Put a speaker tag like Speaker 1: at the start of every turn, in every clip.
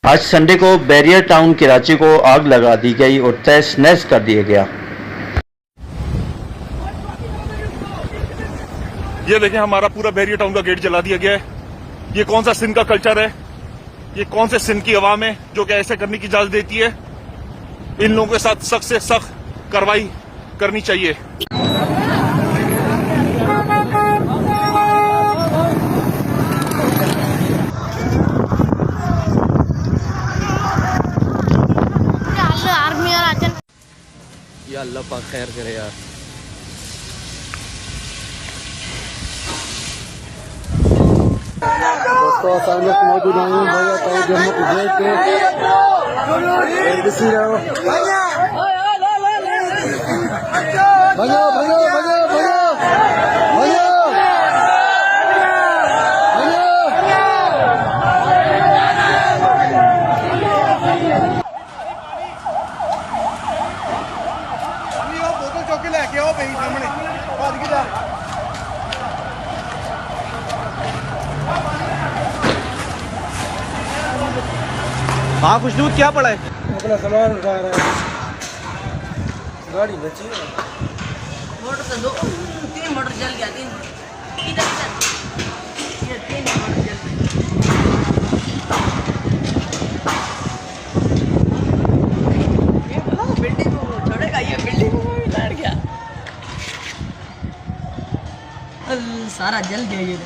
Speaker 1: आज संडे को barrier town Karachi को आग लगा दी गई और तहस नहस कर दिया गया।
Speaker 2: ये देखें, हमारा पूरा बैरियर टाउन का गेट जला दिया गया है। ये कौन सा सिंध का कल्चर है? ये कौन से सिंध की अवाम है जो कि ऐसे करने की इजाजत देती है? इन लोगों के साथ सख्त से सख्त कार्रवाई करनी चाहिए।
Speaker 3: या अल्लाह पाक खैर करे यार।
Speaker 4: दोस्तों अचानक मौजूद आई हूँ भैया तो जम्मू कश्मीर के एडीसी रहो भैया भैया भैया भैया बोतल चौके लेके आओ भाई सामने बाद की जा।
Speaker 3: हाँ कुछ दूध क्या पड़ा है?
Speaker 4: अपना सामान उठा रहा है, गाड़ी बची है।
Speaker 5: मोटर तो 3 मोटर जल गया। 3 इधर ये 3 मोटर जल गई। ये बोला बिल्डिंग को छोड़ेगा, ये बिल्डिंग में भी लड़ गया। सारा जल गया ये।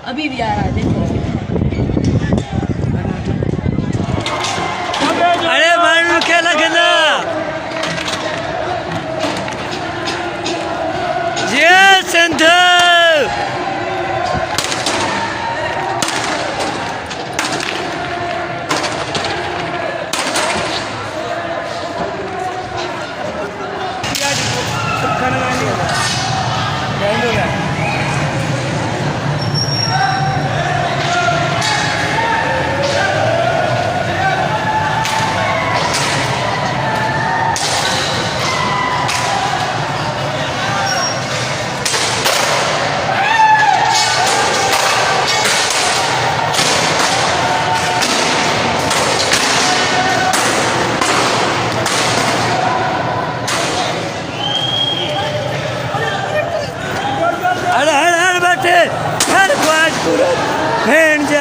Speaker 5: अभी भी आ रहा है, देखो।
Speaker 3: अरे मारू क्या लगना ये सिंध हर बात फेंड जा।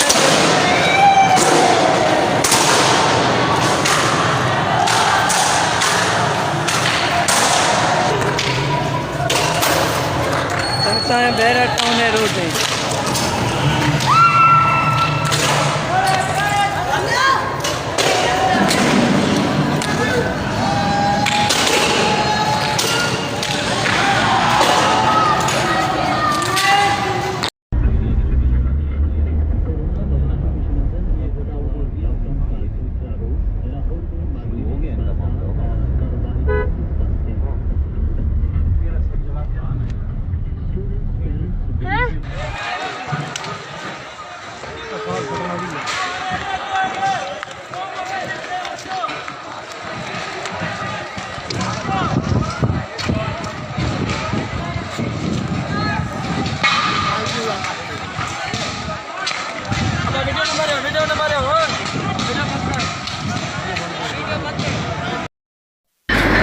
Speaker 3: संगता है बैरियर टाउन है रोड नहीं।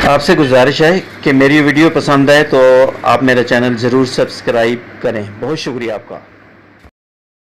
Speaker 1: आपसे गुजारिश है कि मेरी वीडियो पसंद आए तो आप मेरा चैनल ज़रूर सब्सक्राइब करें। बहुत शुक्रिया आपका।